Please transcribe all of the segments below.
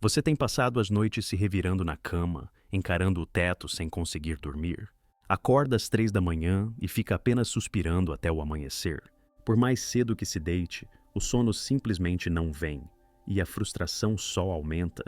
Você tem passado as noites se revirando na cama, encarando o teto sem conseguir dormir? Acorda às 3 da manhã e fica apenas suspirando até o amanhecer. Por mais cedo que se deite, o sono simplesmente não vem, e a frustração só aumenta.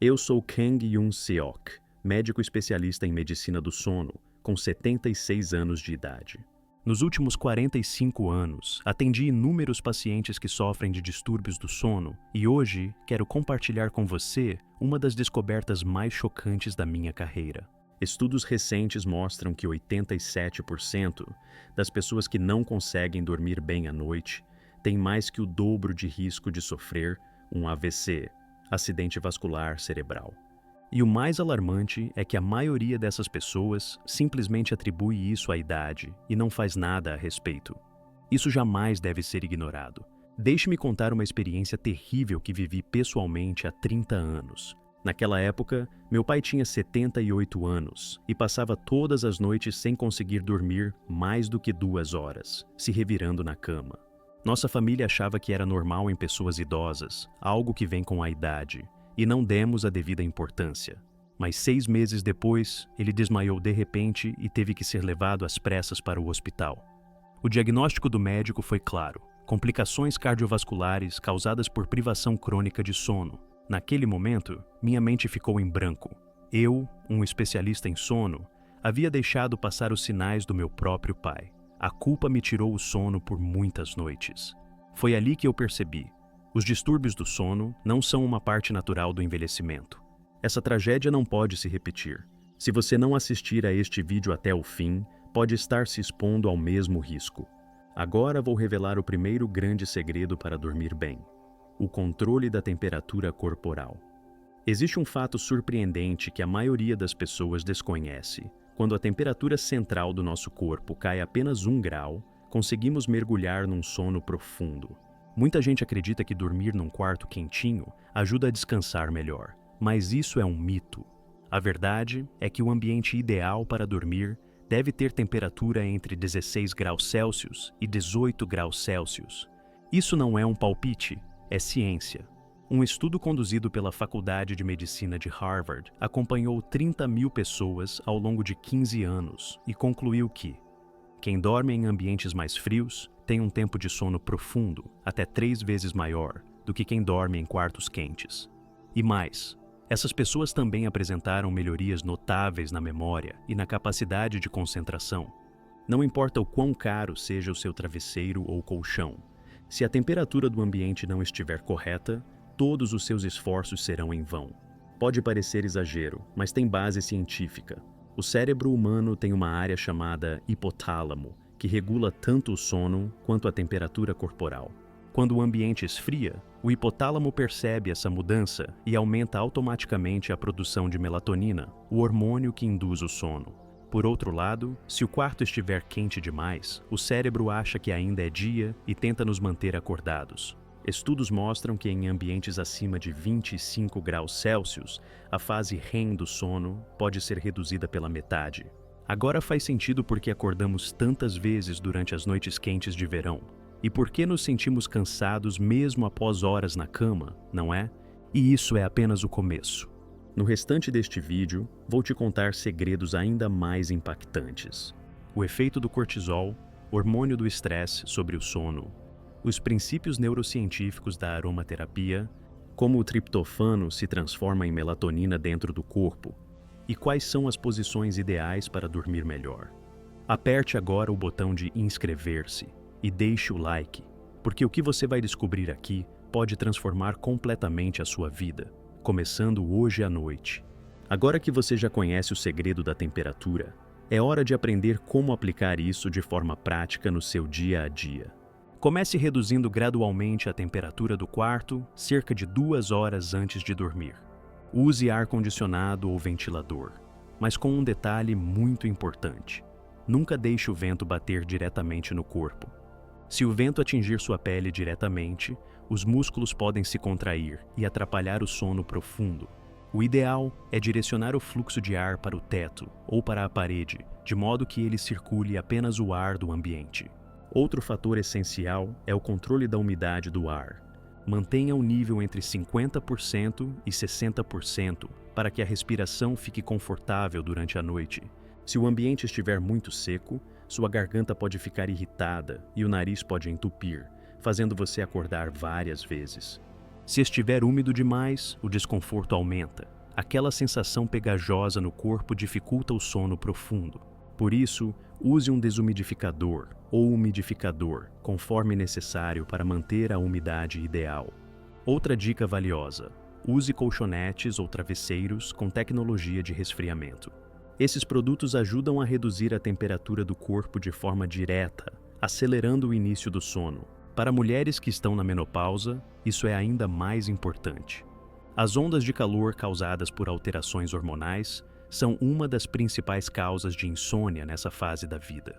Eu sou Kang Yoon-seok, médico especialista em medicina do sono, com 76 anos de idade. Nos últimos 45 anos, atendi inúmeros pacientes que sofrem de distúrbios do sono e hoje quero compartilhar com você uma das descobertas mais chocantes da minha carreira. Estudos recentes mostram que 87% das pessoas que não conseguem dormir bem à noite têm mais que o dobro de risco de sofrer um AVC, acidente vascular cerebral. E o mais alarmante é que a maioria dessas pessoas simplesmente atribui isso à idade e não faz nada a respeito. Isso jamais deve ser ignorado. Deixe-me contar uma experiência terrível que vivi pessoalmente há 30 anos. Naquela época, meu pai tinha 78 anos e passava todas as noites sem conseguir dormir mais do que 2 horas, se revirando na cama. Nossa família achava que era normal em pessoas idosas, algo que vem com a idade, e não demos a devida importância. Mas 6 meses depois, ele desmaiou de repente e teve que ser levado às pressas para o hospital. O diagnóstico do médico foi claro: complicações cardiovasculares causadas por privação crônica de sono. Naquele momento, minha mente ficou em branco. Eu, um especialista em sono, havia deixado passar os sinais do meu próprio pai. A culpa me tirou o sono por muitas noites. Foi ali que eu percebi: os distúrbios do sono não são uma parte natural do envelhecimento. Essa tragédia não pode se repetir. Se você não assistir a este vídeo até o fim, pode estar se expondo ao mesmo risco. Agora vou revelar o primeiro grande segredo para dormir bem: o controle da temperatura corporal. Existe um fato surpreendente que a maioria das pessoas desconhece. Quando a temperatura central do nosso corpo cai apenas 1 grau, conseguimos mergulhar num sono profundo. Muita gente acredita que dormir num quarto quentinho ajuda a descansar melhor, mas isso é um mito. A verdade é que o ambiente ideal para dormir deve ter temperatura entre 16 graus Celsius e 18 graus Celsius. Isso não é um palpite, é ciência. Um estudo conduzido pela Faculdade de Medicina de Harvard acompanhou 30 mil pessoas ao longo de 15 anos e concluiu que quem dorme em ambientes mais frios tem um tempo de sono profundo até 3 vezes maior do que quem dorme em quartos quentes. E mais, essas pessoas também apresentaram melhorias notáveis na memória e na capacidade de concentração. Não importa o quão caro seja o seu travesseiro ou colchão, se a temperatura do ambiente não estiver correta, todos os seus esforços serão em vão. Pode parecer exagero, mas tem base científica. O cérebro humano tem uma área chamada hipotálamo, que regula tanto o sono quanto a temperatura corporal. Quando o ambiente esfria, o hipotálamo percebe essa mudança e aumenta automaticamente a produção de melatonina, o hormônio que induz o sono. Por outro lado, se o quarto estiver quente demais, o cérebro acha que ainda é dia e tenta nos manter acordados. Estudos mostram que em ambientes acima de 25 graus Celsius, a fase REM do sono pode ser reduzida pela metade. Agora faz sentido porque acordamos tantas vezes durante as noites quentes de verão. E por que nos sentimos cansados mesmo após horas na cama, não é? E isso é apenas o começo. No restante deste vídeo, vou te contar segredos ainda mais impactantes: o efeito do cortisol, hormônio do estresse sobre o sono, os princípios neurocientíficos da aromaterapia, como o triptofano se transforma em melatonina dentro do corpo e quais são as posições ideais para dormir melhor. Aperte agora o botão de inscrever-se e deixe o like, porque o que você vai descobrir aqui pode transformar completamente a sua vida, começando hoje à noite. Agora que você já conhece o segredo da temperatura, é hora de aprender como aplicar isso de forma prática no seu dia a dia. Comece reduzindo gradualmente a temperatura do quarto cerca de 2 horas antes de dormir. Use ar-condicionado ou ventilador, mas com um detalhe muito importante: nunca deixe o vento bater diretamente no corpo. Se o vento atingir sua pele diretamente, os músculos podem se contrair e atrapalhar o sono profundo. O ideal é direcionar o fluxo de ar para o teto ou para a parede, de modo que ele circule apenas o ar do ambiente. Outro fator essencial é o controle da umidade do ar. mantenha o nível entre 50% e 60% para que a respiração fique confortável durante a noite. Se o ambiente estiver muito seco, sua garganta pode ficar irritada e o nariz pode entupir, fazendo você acordar várias vezes. Se estiver úmido demais, o desconforto aumenta. Aquela sensação pegajosa no corpo dificulta o sono profundo. Por isso, use um desumidificador ou umidificador, conforme necessário para manter a umidade ideal. Outra dica valiosa: use colchonetes ou travesseiros com tecnologia de resfriamento. Esses produtos ajudam a reduzir a temperatura do corpo de forma direta, acelerando o início do sono. Para mulheres que estão na menopausa, isso é ainda mais importante. As ondas de calor causadas por alterações hormonais são uma das principais causas de insônia nessa fase da vida.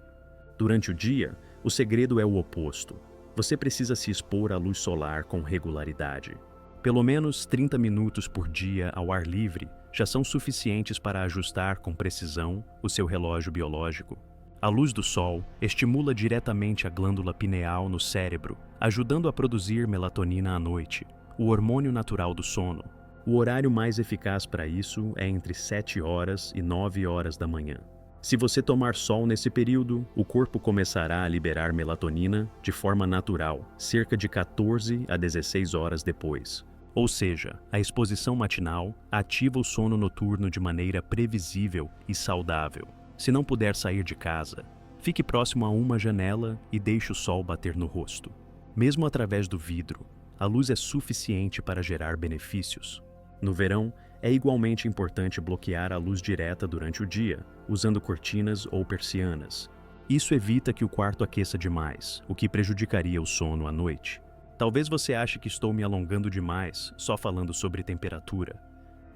Durante o dia, o segredo é o oposto. Você precisa se expor à luz solar com regularidade. Pelo menos 30 minutos por dia ao ar livre já são suficientes para ajustar com precisão o seu relógio biológico. A luz do sol estimula diretamente a glândula pineal no cérebro, ajudando a produzir melatonina à noite, o hormônio natural do sono. O horário mais eficaz para isso é entre 7 horas e 9 horas da manhã. Se você tomar sol nesse período, o corpo começará a liberar melatonina de forma natural, cerca de 14 a 16 horas depois. Ou seja, a exposição matinal ativa o sono noturno de maneira previsível e saudável. Se não puder sair de casa, fique próximo a uma janela e deixe o sol bater no rosto. Mesmo através do vidro, a luz é suficiente para gerar benefícios. No verão, é igualmente importante bloquear a luz direta durante o dia, usando cortinas ou persianas. Isso evita que o quarto aqueça demais, o que prejudicaria o sono à noite. Talvez você ache que estou me alongando demais só falando sobre temperatura.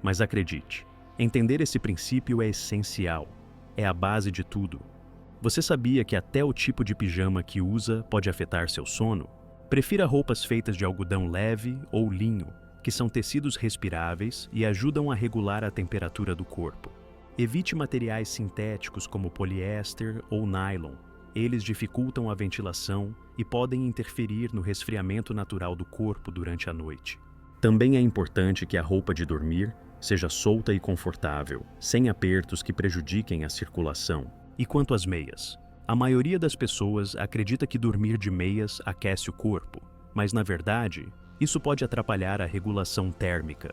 Mas acredite, entender esse princípio é essencial. É a base de tudo. Você sabia que até o tipo de pijama que usa pode afetar seu sono? Prefira roupas feitas de algodão leve ou linho, que são tecidos respiráveis e ajudam a regular a temperatura do corpo. Evite materiais sintéticos como poliéster ou nylon. Eles dificultam a ventilação e podem interferir no resfriamento natural do corpo durante a noite. Também é importante que a roupa de dormir seja solta e confortável, sem apertos que prejudiquem a circulação. E quanto às meias? A maioria das pessoas acredita que dormir de meias aquece o corpo, mas na verdade, isso pode atrapalhar a regulação térmica.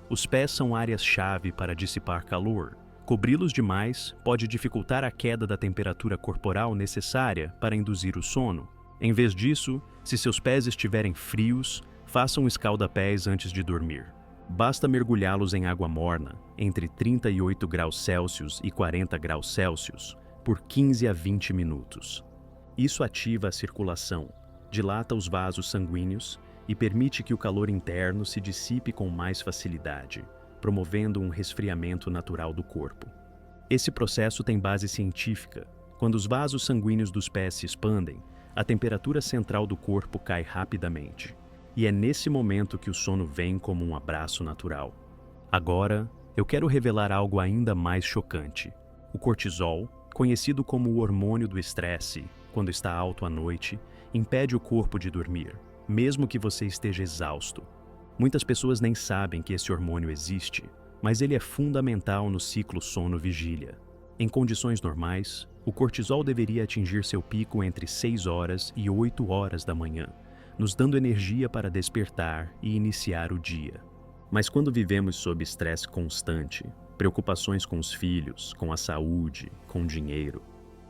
Os pés são áreas-chave para dissipar calor. Cobri-los demais pode dificultar a queda da temperatura corporal necessária para induzir o sono. Em vez disso, se seus pés estiverem frios, faça um escalda-pés antes de dormir. Basta mergulhá-los em água morna, entre 38 graus Celsius e 40 graus Celsius, por 15 a 20 minutos. Isso ativa a circulação, dilata os vasos sanguíneos e permite que o calor interno se dissipe com mais facilidade, promovendo um resfriamento natural do corpo. Esse processo tem base científica. Quando os vasos sanguíneos dos pés se expandem, a temperatura central do corpo cai rapidamente. E é nesse momento que o sono vem como um abraço natural. Agora, eu quero revelar algo ainda mais chocante. O cortisol, conhecido como o hormônio do estresse, quando está alto à noite, impede o corpo de dormir, mesmo que você esteja exausto. Muitas pessoas nem sabem que esse hormônio existe, mas ele é fundamental no ciclo sono-vigília. Em condições normais, o cortisol deveria atingir seu pico entre 6 horas e 8 horas da manhã, nos dando energia para despertar e iniciar o dia. Mas quando vivemos sob estresse constante, preocupações com os filhos, com a saúde, com o dinheiro,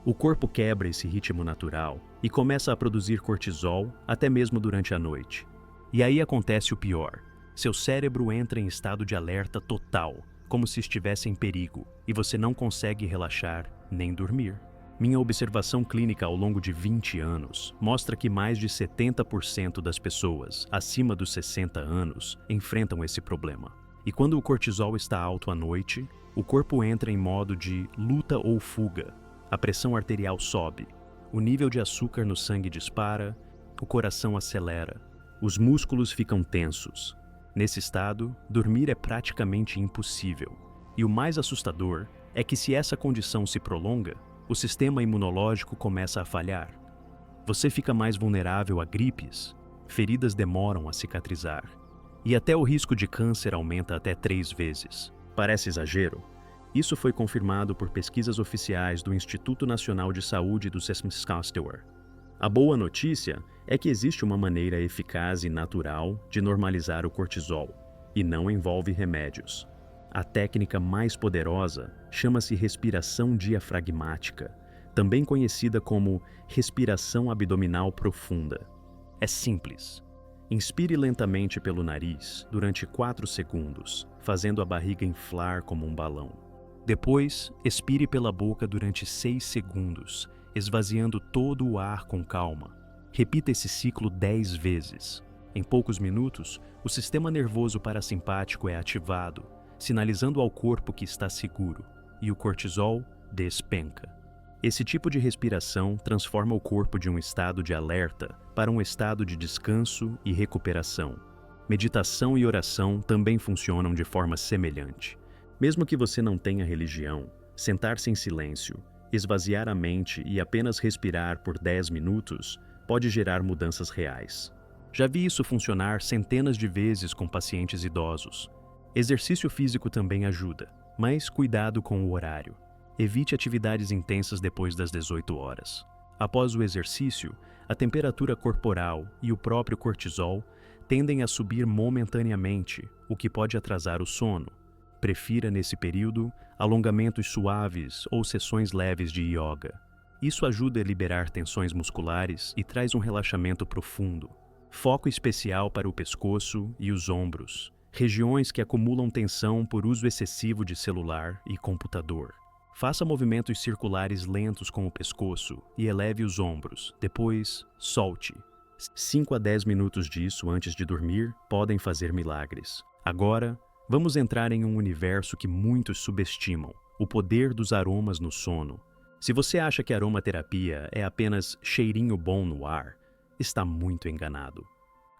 o corpo quebra esse ritmo natural e começa a produzir cortisol até mesmo durante a noite. E aí acontece o pior. Seu cérebro entra em estado de alerta total, como se estivesse em perigo, e você não consegue relaxar nem dormir. Minha observação clínica ao longo de 20 anos mostra que mais de 70% das pessoas acima dos 60 anos enfrentam esse problema. E quando o cortisol está alto à noite, o corpo entra em modo de luta ou fuga. A pressão arterial sobe, o nível de açúcar no sangue dispara, o coração acelera, os músculos ficam tensos. Nesse estado, dormir é praticamente impossível. E o mais assustador é que se essa condição se prolonga, o sistema imunológico começa a falhar. Você fica mais vulnerável a gripes, feridas demoram a cicatrizar. E até o risco de câncer aumenta até 3 vezes. Parece exagero? Isso foi confirmado por pesquisas oficiais do Instituto Nacional de Saúde do Saskatchewan. A boa notícia é que existe uma maneira eficaz e natural de normalizar o cortisol, e não envolve remédios. A técnica mais poderosa chama-se respiração diafragmática, também conhecida como respiração abdominal profunda. É simples. Inspire lentamente pelo nariz durante 4 segundos, fazendo a barriga inflar como um balão. Depois, expire pela boca durante 6 segundos, esvaziando todo o ar com calma. Repita esse ciclo 10 vezes. Em poucos minutos, o sistema nervoso parasimpático é ativado, sinalizando ao corpo que está seguro, e o cortisol despenca. Esse tipo de respiração transforma o corpo de um estado de alerta para um estado de descanso e recuperação. Meditação e oração também funcionam de forma semelhante. Mesmo que você não tenha religião, sentar-se em silêncio, esvaziar a mente e apenas respirar por 10 minutos pode gerar mudanças reais. Já vi isso funcionar centenas de vezes com pacientes idosos. Exercício físico também ajuda, mas cuidado com o horário. Evite atividades intensas depois das 18 horas. Após o exercício, a temperatura corporal e o próprio cortisol tendem a subir momentaneamente, o que pode atrasar o sono. Prefira, nesse período, alongamentos suaves ou sessões leves de yoga. Isso ajuda a liberar tensões musculares e traz um relaxamento profundo. Foco especial para o pescoço e os ombros, regiões que acumulam tensão por uso excessivo de celular e computador. Faça movimentos circulares lentos com o pescoço e eleve os ombros. Depois, solte. 5 a 10 minutos disso antes de dormir podem fazer milagres. Agora, vamos entrar em um universo que muitos subestimam: o poder dos aromas no sono. Se você acha que aromaterapia é apenas cheirinho bom no ar, está muito enganado.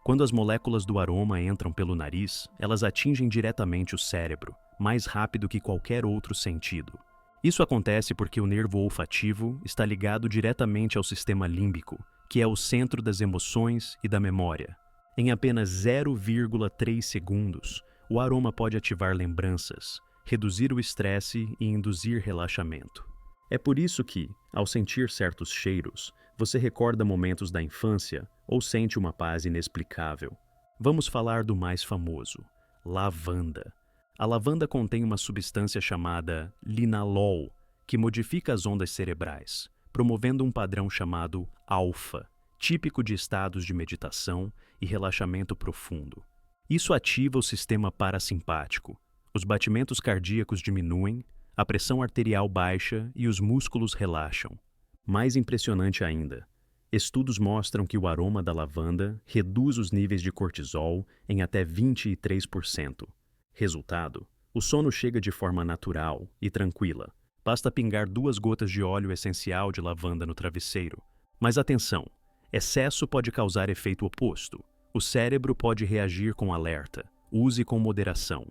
Quando as moléculas do aroma entram pelo nariz, elas atingem diretamente o cérebro, mais rápido que qualquer outro sentido. Isso acontece porque o nervo olfativo está ligado diretamente ao sistema límbico, que é o centro das emoções e da memória. Em apenas 0,3 segundos, o aroma pode ativar lembranças, reduzir o estresse e induzir relaxamento. É por isso que, ao sentir certos cheiros, você recorda momentos da infância ou sente uma paz inexplicável. Vamos falar do mais famoso: lavanda. A lavanda contém uma substância chamada linalol, que modifica as ondas cerebrais, promovendo um padrão chamado alfa, típico de estados de meditação e relaxamento profundo. Isso ativa o sistema parasimpático. Os batimentos cardíacos diminuem, a pressão arterial baixa e os músculos relaxam. Mais impressionante ainda, estudos mostram que o aroma da lavanda reduz os níveis de cortisol em até 23%. Resultado: o sono chega de forma natural e tranquila. Basta pingar 2 gotas de óleo essencial de lavanda no travesseiro. Mas atenção, excesso pode causar efeito oposto. O cérebro pode reagir com alerta. Use com moderação.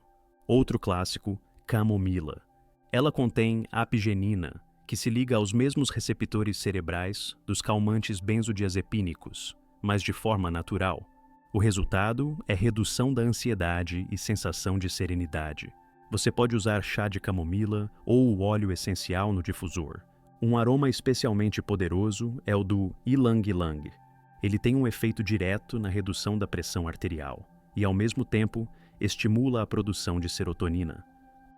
Outro clássico, camomila. Ela contém apigenina, que se liga aos mesmos receptores cerebrais dos calmantes benzodiazepínicos, mas de forma natural. O resultado é redução da ansiedade e sensação de serenidade. Você pode usar chá de camomila ou o óleo essencial no difusor. Um aroma especialmente poderoso é o do ylang-ylang. Ele tem um efeito direto na redução da pressão arterial e, ao mesmo tempo, estimula a produção de serotonina,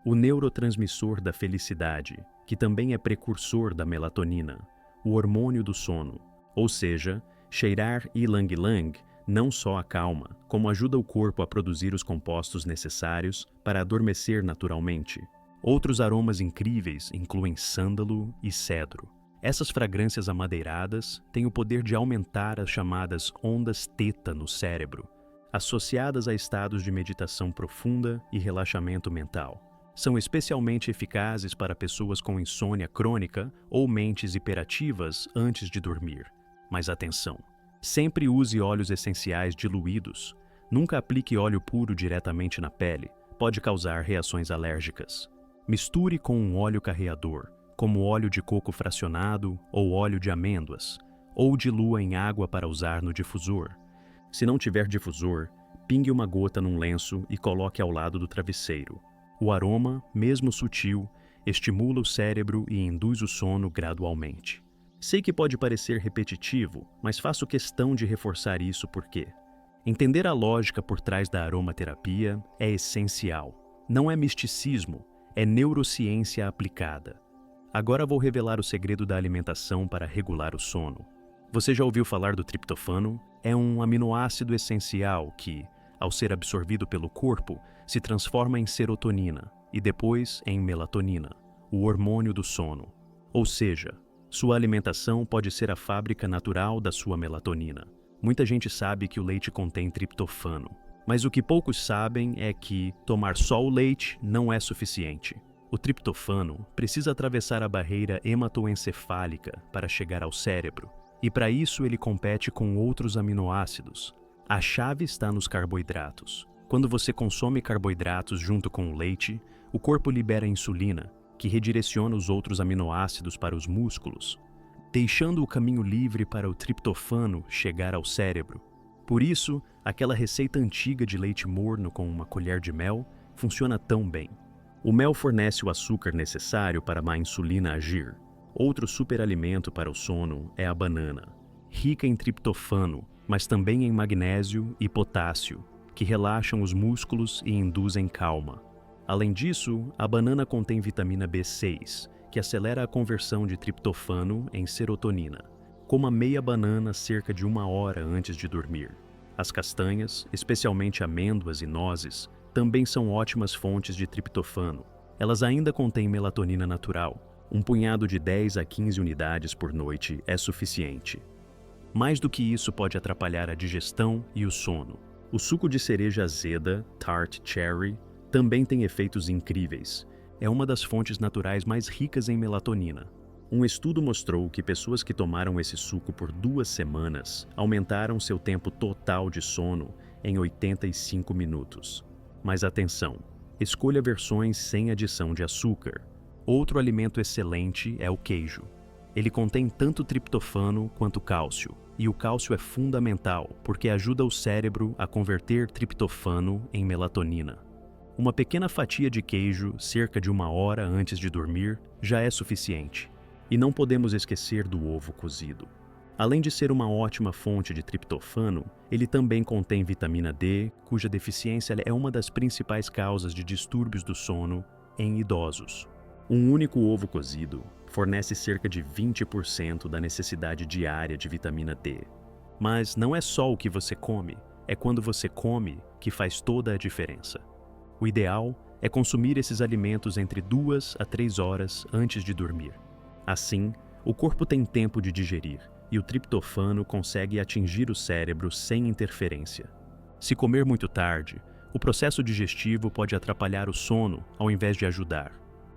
o neurotransmissor da felicidade, que também é precursor da melatonina, o hormônio do sono. Ou seja, cheirar ylang-ylang não só acalma, como ajuda o corpo a produzir os compostos necessários para adormecer naturalmente. Outros aromas incríveis incluem sândalo e cedro. Essas fragrâncias amadeiradas têm o poder de aumentar as chamadas ondas teta no cérebro, associadas a estados de meditação profunda e relaxamento mental. São especialmente eficazes para pessoas com insônia crônica ou mentes hiperativas antes de dormir. Mas atenção! Sempre use óleos essenciais diluídos. Nunca aplique óleo puro diretamente na pele. Pode causar reações alérgicas. Misture com um óleo carreador, como óleo de coco fracionado ou óleo de amêndoas, ou dilua em água para usar no difusor. Se não tiver difusor, pingue uma gota num lenço e coloque ao lado do travesseiro. O aroma, mesmo sutil, estimula o cérebro e induz o sono gradualmente. Sei que pode parecer repetitivo, mas faço questão de reforçar isso porque entender a lógica por trás da aromaterapia é essencial. Não é misticismo, é neurociência aplicada. Agora vou revelar o segredo da alimentação para regular o sono. Você já ouviu falar do triptofano? É um aminoácido essencial que, ao ser absorvido pelo corpo, se transforma em serotonina e depois em melatonina, o hormônio do sono. Ou seja, sua alimentação pode ser a fábrica natural da sua melatonina. Muita gente sabe que o leite contém triptofano, mas o que poucos sabem é que tomar só o leite não é suficiente. O triptofano precisa atravessar a barreira hematoencefálica para chegar ao cérebro, e para isso ele compete com outros aminoácidos. A chave está nos carboidratos. Quando você consome carboidratos junto com o leite, o corpo libera insulina, que redireciona os outros aminoácidos para os músculos, deixando o caminho livre para o triptofano chegar ao cérebro. Por isso, aquela receita antiga de leite morno com uma colher de mel funciona tão bem. O mel fornece o açúcar necessário para a insulina agir. Outro superalimento para o sono é a banana, rica em triptofano, mas também em magnésio e potássio, que relaxam os músculos e induzem calma. Além disso, a banana contém vitamina B6, que acelera a conversão de triptofano em serotonina. Coma meia banana cerca de 1 hora antes de dormir. As castanhas, especialmente amêndoas e nozes, também são ótimas fontes de triptofano. Elas ainda contêm melatonina natural. Um punhado de 10 a 15 unidades por noite é suficiente. Mais do que isso pode atrapalhar a digestão e o sono. O suco de cereja azeda, tart cherry, também tem efeitos incríveis. É uma das fontes naturais mais ricas em melatonina. Um estudo mostrou que pessoas que tomaram esse suco por 2 semanas aumentaram seu tempo total de sono em 85 minutos. Mas atenção, escolha versões sem adição de açúcar. Outro alimento excelente é o queijo. Ele contém tanto triptofano quanto cálcio, e o cálcio é fundamental porque ajuda o cérebro a converter triptofano em melatonina. Uma pequena fatia de queijo, cerca de 1 hora antes de dormir, já é suficiente. E não podemos esquecer do ovo cozido. Além de ser uma ótima fonte de triptofano, ele também contém vitamina D, cuja deficiência é uma das principais causas de distúrbios do sono em idosos. Um único ovo cozido fornece cerca de 20% da necessidade diária de vitamina D. Mas não é só o que você come, é quando você come que faz toda a diferença. O ideal é consumir esses alimentos entre 2 a 3 horas antes de dormir. Assim, o corpo tem tempo de digerir e o triptofano consegue atingir o cérebro sem interferência. Se comer muito tarde, o processo digestivo pode atrapalhar o sono ao invés de ajudar.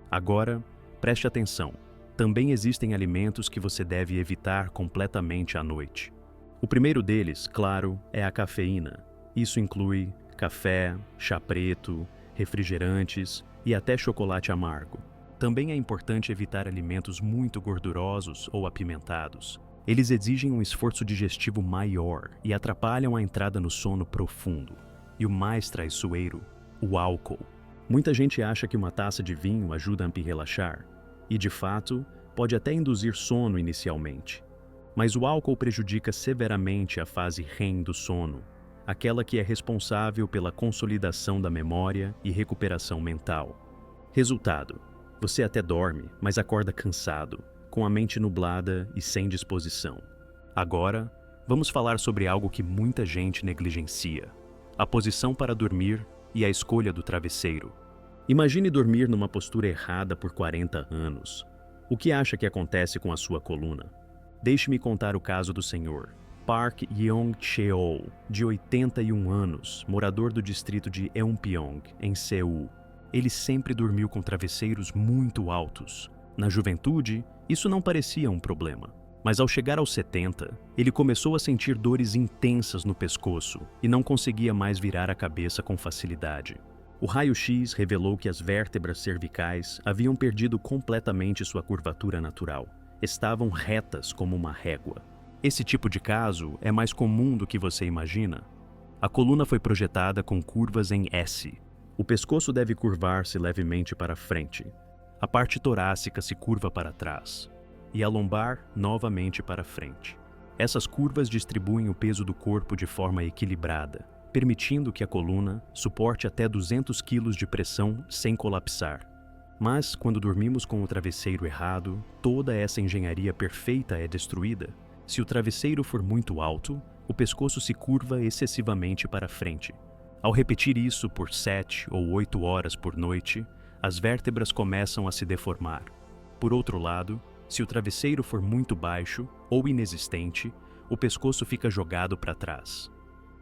Agora, preste atenção. Também existem alimentos que você deve evitar completamente à noite. O primeiro deles, claro, é a cafeína. Isso inclui café, chá preto, refrigerantes e até chocolate amargo. Também é importante evitar alimentos muito gordurosos ou apimentados. Eles exigem um esforço digestivo maior e atrapalham a entrada no sono profundo. E o mais traiçoeiro, o álcool. Muita gente acha que uma taça de vinho ajuda a relaxar, e de fato, pode até induzir sono inicialmente. Mas o álcool prejudica severamente a fase REM do sono, aquela que é responsável pela consolidação da memória e recuperação mental. Resultado: você até dorme, mas acorda cansado, com a mente nublada e sem disposição. Agora, vamos falar sobre algo que muita gente negligencia: a posição para dormir e a escolha do travesseiro. Imagine dormir numa postura errada por 40 anos. O que acha que acontece com a sua coluna? Deixe-me contar o caso do senhor Park Yeong-cheol, de 81 anos, morador do distrito de Eunpyeong, em Seul. Ele sempre dormiu com travesseiros muito altos. Na juventude, isso não parecia um problema. Mas ao chegar aos 70, ele começou a sentir dores intensas no pescoço e não conseguia mais virar a cabeça com facilidade. O raio-x revelou que as vértebras cervicais haviam perdido completamente sua curvatura natural. Estavam retas como uma régua. Esse tipo de caso é mais comum do que você imagina. A coluna foi projetada com curvas em S. O pescoço deve curvar-se levemente para frente. A parte torácica se curva para trás. E a lombar novamente para frente. Essas curvas distribuem o peso do corpo de forma equilibrada, permitindo que a coluna suporte até 200 kg de pressão sem colapsar. Mas, quando dormimos com o travesseiro errado, toda essa engenharia perfeita é destruída. Se o travesseiro for muito alto, o pescoço se curva excessivamente para frente. Ao repetir isso por 7 ou 8 horas por noite, as vértebras começam a se deformar. Por outro lado, se o travesseiro for muito baixo ou inexistente, o pescoço fica jogado para trás.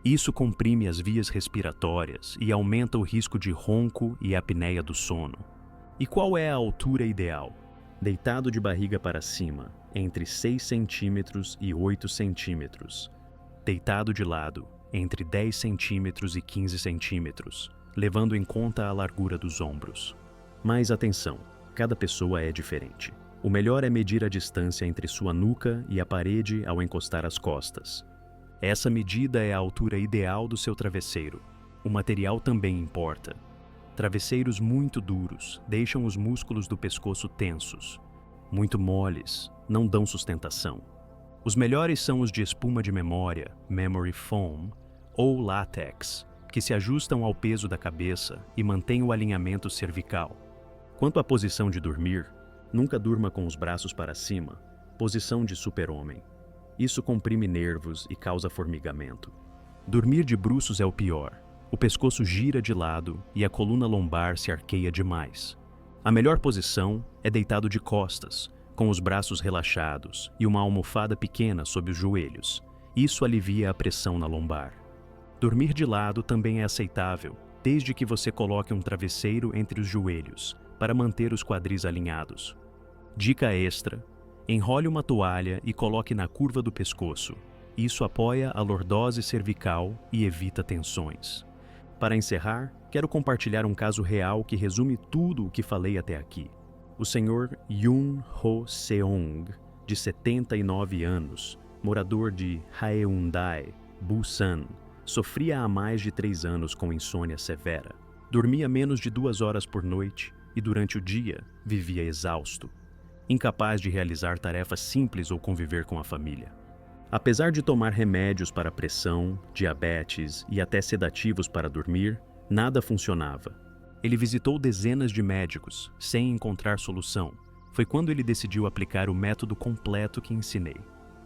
Isso comprime as vias respiratórias e aumenta o risco de ronco e apneia do sono. E qual é a altura ideal? Deitado de barriga para cima, entre 6 centímetros e 8 centímetros. Deitado de lado, entre 10 centímetros e 15 centímetros, levando em conta a largura dos ombros. Mas atenção, cada pessoa é diferente. O melhor é medir a distância entre sua nuca e a parede ao encostar as costas. Essa medida é a altura ideal do seu travesseiro. O material também importa. Travesseiros muito duros deixam os músculos do pescoço tensos. Muito moles não dão sustentação. Os melhores são os de espuma de memória, memory foam, ou látex, que se ajustam ao peso da cabeça e mantêm o alinhamento cervical. Quanto à posição de dormir, nunca durma com os braços para cima, posição de super-homem. Isso comprime nervos e causa formigamento. Dormir de bruços é o pior. O pescoço gira de lado e a coluna lombar se arqueia demais. A melhor posição é deitado de costas, com os braços relaxados e uma almofada pequena sob os joelhos. Isso alivia a pressão na lombar. Dormir de lado também é aceitável, desde que você coloque um travesseiro entre os joelhos, para manter os quadris alinhados. Dica extra: enrole uma toalha e coloque na curva do pescoço. Isso apoia a lordose cervical e evita tensões. Para encerrar, quero compartilhar um caso real que resume tudo o que falei até aqui. O Sr. Yoon Ho Seong, de 79 anos, morador de Haeundae, Busan, sofria há mais de 3 anos com insônia severa. Dormia menos de 2 horas por noite e durante o dia vivia exausto, incapaz de realizar tarefas simples ou conviver com a família. Apesar de tomar remédios para pressão, diabetes e até sedativos para dormir, nada funcionava. Ele visitou dezenas de médicos, sem encontrar solução. Foi quando ele decidiu aplicar o método completo que ensinei.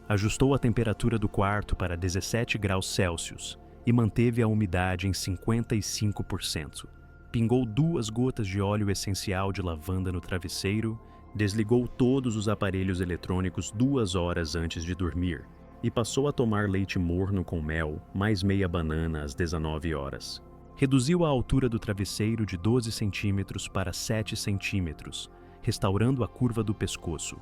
Ajustou a temperatura do quarto para 17 graus Celsius e manteve a umidade em 55%. Pingou 2 gotas de óleo essencial de lavanda no travesseiro, desligou todos os aparelhos eletrônicos 2 horas antes de dormir e passou a tomar leite morno com mel, mais meia banana às 19 horas. Reduziu a altura do travesseiro de 12 centímetros para 7 centímetros, restaurando a curva do pescoço.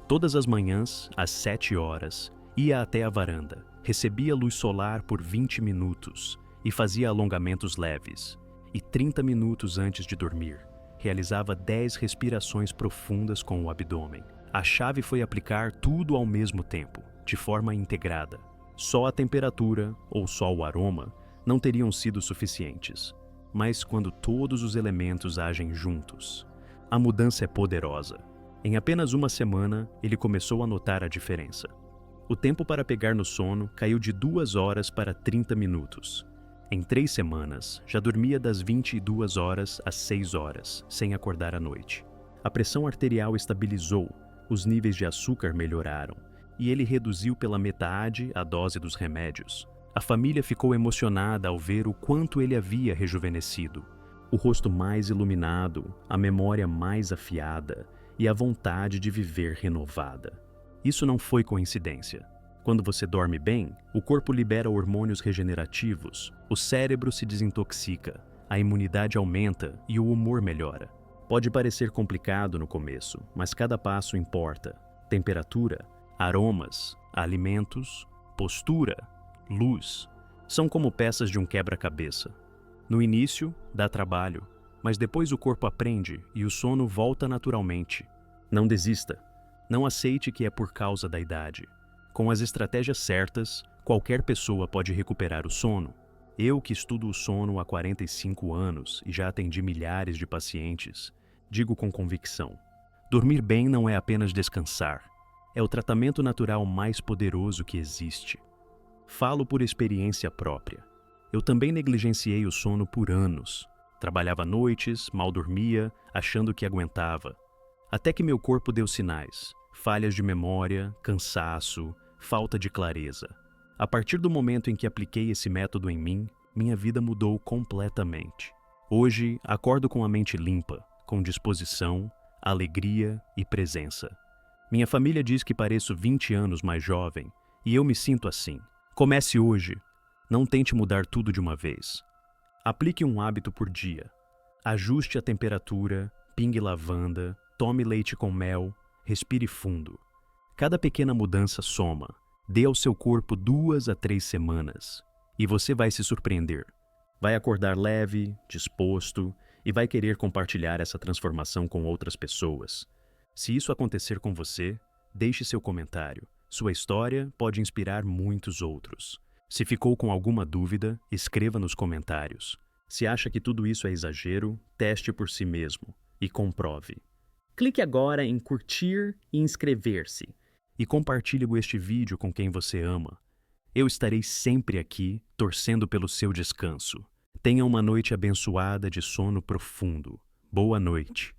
Todas as manhãs, às 7 horas, ia até a varanda, recebia luz solar por 20 minutos e fazia alongamentos leves. E 30 minutos antes de dormir, realizava 10 respirações profundas com o abdômen. A chave foi aplicar tudo ao mesmo tempo, de forma integrada. Só a temperatura ou só o aroma não teriam sido suficientes. Mas quando todos os elementos agem juntos, a mudança é poderosa. Em apenas uma semana, ele começou a notar a diferença. O tempo para pegar no sono caiu de 2 horas para 30 minutos. Em 3 semanas, já dormia das 22 horas às 6 horas, sem acordar à noite. A pressão arterial estabilizou, os níveis de açúcar melhoraram, e ele reduziu pela metade a dose dos remédios. A família ficou emocionada ao ver o quanto ele havia rejuvenescido. O rosto mais iluminado, a memória mais afiada e a vontade de viver renovada. Isso não foi coincidência. Quando você dorme bem, o corpo libera hormônios regenerativos, o cérebro se desintoxica, a imunidade aumenta e o humor melhora. Pode parecer complicado no começo, mas cada passo importa. Temperatura, aromas, alimentos, postura, luz, são como peças de um quebra-cabeça. No início, dá trabalho, mas depois o corpo aprende e o sono volta naturalmente. Não desista. Não aceite que é por causa da idade. Com as estratégias certas, qualquer pessoa pode recuperar o sono. Eu, que estudo o sono há 45 anos e já atendi milhares de pacientes, digo com convicção: dormir bem não é apenas descansar, é o tratamento natural mais poderoso que existe. Falo por experiência própria. Eu também negligenciei o sono por anos. Trabalhava noites, mal dormia, achando que aguentava. Até que meu corpo deu sinais: falhas de memória, cansaço, falta de clareza. A partir do momento em que apliquei esse método em mim, minha vida mudou completamente. Hoje, acordo com a mente limpa, com disposição, alegria e presença. Minha família diz que pareço 20 anos mais jovem, e eu me sinto assim. Comece hoje. Não tente mudar tudo de uma vez. Aplique um hábito por dia. Ajuste a temperatura, pingue lavanda, tome leite com mel, respire fundo. Cada pequena mudança soma. Dê ao seu corpo 2 a 3 semanas. E você vai se surpreender. Vai acordar leve, disposto e vai querer compartilhar essa transformação com outras pessoas. Se isso acontecer com você, deixe seu comentário. Sua história pode inspirar muitos outros. Se ficou com alguma dúvida, escreva nos comentários. Se acha que tudo isso é exagero, teste por si mesmo e comprove. Clique agora em curtir e inscrever-se. E compartilhe este vídeo com quem você ama. Eu estarei sempre aqui, torcendo pelo seu descanso. Tenha uma noite abençoada de sono profundo. Boa noite.